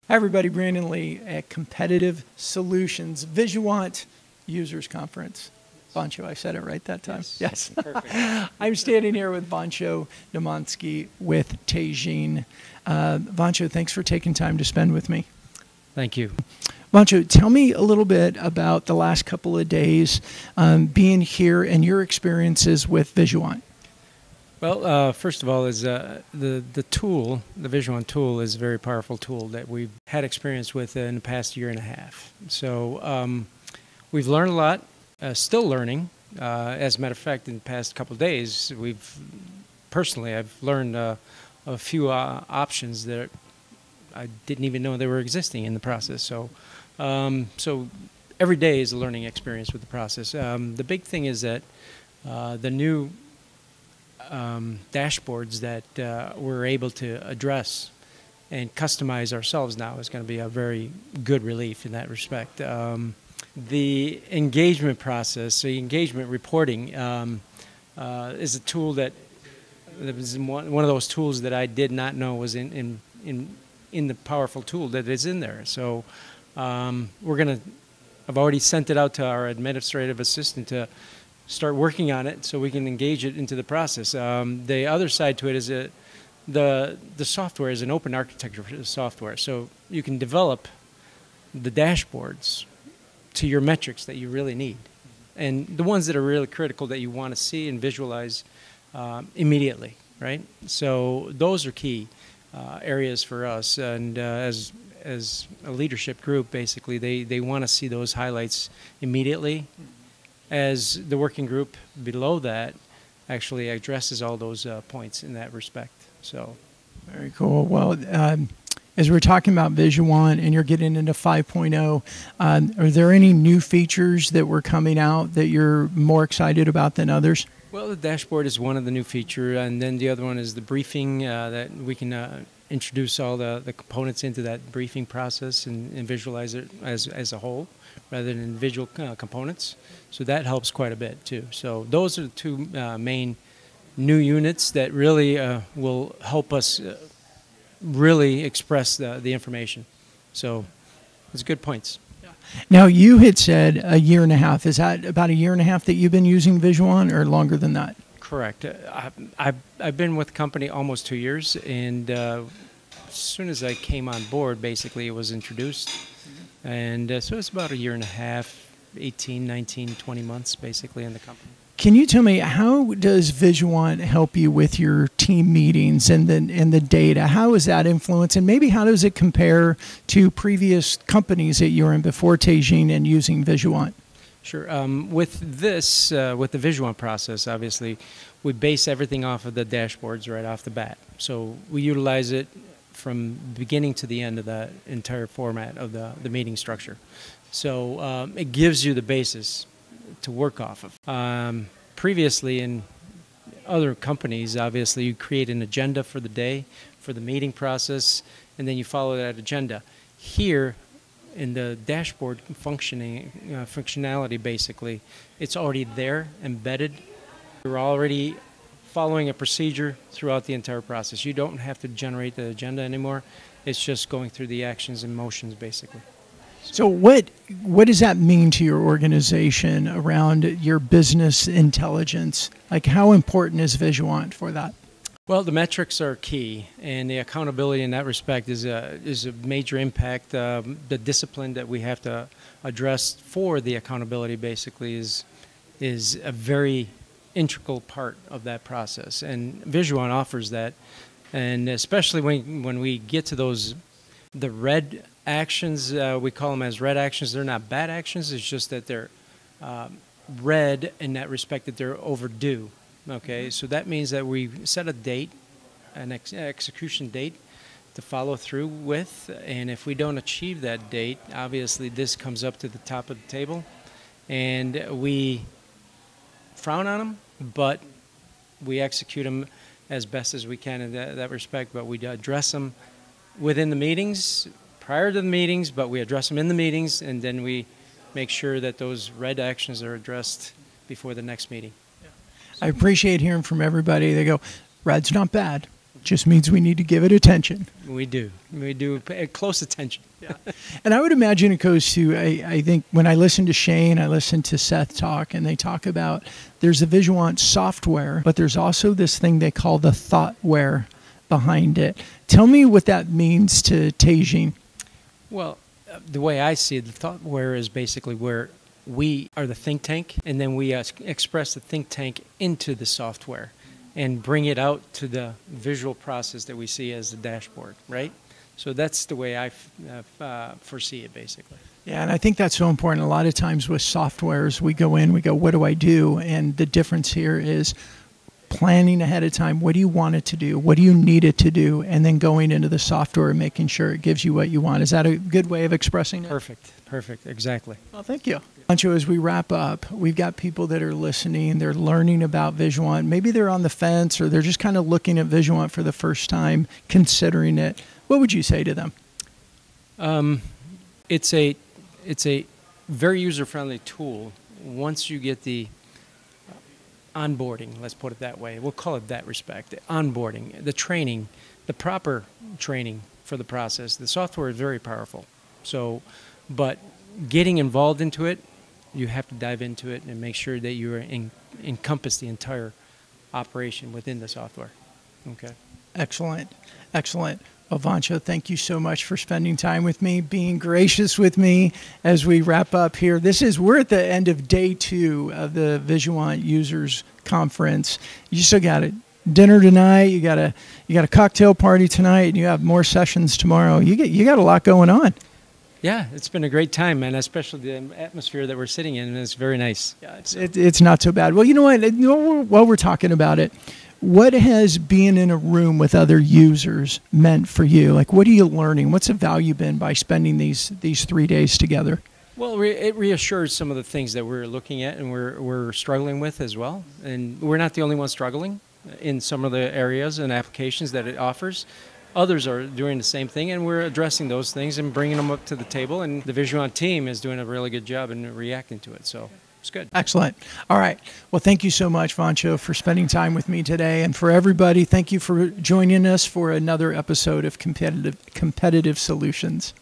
Hi everybody, Brandon Lee at Competitive Solutions Visuant Users Conference. Vancho, I said it right that time. Yes. Perfect. I'm standing here with Vancho Naumovski with Teijin. Vancho, thanks for taking time to spend with me. Thank you. Vancho, tell me a little bit about the last couple of days being here and your experiences with Visuant. Well, first of all, is the tool, the Visuant tool, is a very powerful tool that we've had experience with in the past year and a half. So we've learned a lot, still learning. As a matter of fact, in the past couple of days, I've learned a few options that I didn't even know they were existing in the process. So every day is a learning experience with the process. The big thing is that the new dashboards that we're able to address and customize ourselves now is going to be a very good relief in that respect. The engagement process, the engagement reporting, is a tool that was one of those tools that I did not know was in the powerful tool that is in there. So I've already sent it out to our administrative assistant to start working on it so we can engage it into the process. The other side to it is that the software is an open architecture software, so you can develop the dashboards to your metrics that you really need, and the ones that are really critical that you want to see and visualize immediately, right? So those are key areas for us, and as a leadership group, basically, they want to see those highlights immediately, as the working group below that actually addresses all those points in that respect. So, very cool. Well, as we're talking about Visuant and you're getting into 5.0, are there any new features that were coming out that you're more excited about than others? Well, the dashboard is one of the new features, and then the other one is the briefing, that we can introduce all the components into that briefing process and visualize it as a whole rather than individual components. So that helps quite a bit too. So those are the two main new units that really will help us really express the information. So it's good points. Now, you had said a year and a half. Is that about a year and a half that you've been using Visuant, or longer than that? Correct. I've been with the company almost 2 years, and as soon as I came on board, basically, it was introduced. And so it's about a year and a half, 18, 19, 20 months, basically, in the company. Can you tell me, how does Visuant help you with your team meetings and the data? How is that influenced? And maybe how does it compare to previous companies that you were in before Teijin and using Visuant? Sure. With this, with the Visuant process, obviously, we base everything off of the dashboards right off the bat. So we utilize it from beginning to the end of the entire format of the meeting structure. So it gives you the basis to work off of. Previously in other companies, obviously, you create an agenda for the day, for the meeting process, and then you follow that agenda. Here, in the dashboard functionality, basically, it's already there, embedded. You're already following a procedure throughout the entire process. You don't have to generate the agenda anymore. It's just going through the actions and motions, basically. So what does that mean to your organization around your business intelligence? Like, how important is Visuant for that? Well, the metrics are key, and the accountability in that respect is a major impact. The discipline that we have to address for the accountability, basically, is a very integral part of that process, and Visuant offers that. And especially when we get to the red actions, we call them as red actions. They're not bad actions. It's just that they're red in that respect, that they're overdue. Okay, so that means that we set a date, an execution date to follow through with, and if we don't achieve that date, obviously this comes up to the top of the table, and we frown on them, but we execute them as best as we can in that respect, but we address them within the meetings, prior to the meetings, but we address them in the meetings, and then we make sure that those red actions are addressed before the next meeting. I appreciate hearing from everybody. They go, red's not bad. Just means we need to give it attention. We do. We do pay close attention. Yeah. And I would imagine it goes to, I think when I listen to Shane, I listen to Seth talk, and they talk about there's a Visuant software, but there's also this thing they call the thoughtware behind it. Tell me what that means to Teijin. Well, the way I see it, the thoughtware is basically where we are the think tank, and then we express the think tank into the software and bring it out to the visual process that we see as the dashboard, right? So that's the way I foresee it, basically. Yeah, and I think that's so important. A lot of times with softwares, we go in, we go, what do I do? And the difference here is planning ahead of time. What do you want it to do? What do you need it to do? And then going into the software and making sure it gives you what you want. Is that a good way of expressing it? Perfect, exactly. Well, thank you. Vancho, as we wrap up, we've got people that are listening, they're learning about Visuant. Maybe they're on the fence or they're just kind of looking at Visuant for the first time, considering it. What would you say to them? It's a very user-friendly tool once you get the onboarding, let's put it that way. We'll call it that respect. The onboarding, the training, the proper training for the process. The software is very powerful. So, but getting involved into it, you have to dive into it and make sure that you encompass the entire operation within the software. Okay. Excellent. Excellent. Well, Vancho, thank you so much for spending time with me, being gracious with me as we wrap up here. We're at the end of day 2 of the Visuant Users Conference. You still got it. Dinner tonight. You got a cocktail party tonight, and you have more sessions tomorrow. You got a lot going on. Yeah, it's been a great time, man, especially the atmosphere that we're sitting in, and it's very nice. Yeah, it's not so bad. Well, you know what? While we're talking about it, what has being in a room with other users meant for you? Like, what are you learning? What's the value been by spending these 3 days together? Well, it reassures some of the things that we're looking at and we're struggling with as well. And we're not the only ones struggling in some of the areas and applications that it offers. Others are doing the same thing, and we're addressing those things and bringing them up to the table. And the Visuant team is doing a really good job in reacting to it. So it's good. Excellent. All right. Well, thank you so much, Vancho, for spending time with me today. And for everybody, thank you for joining us for another episode of Competitive Solutions.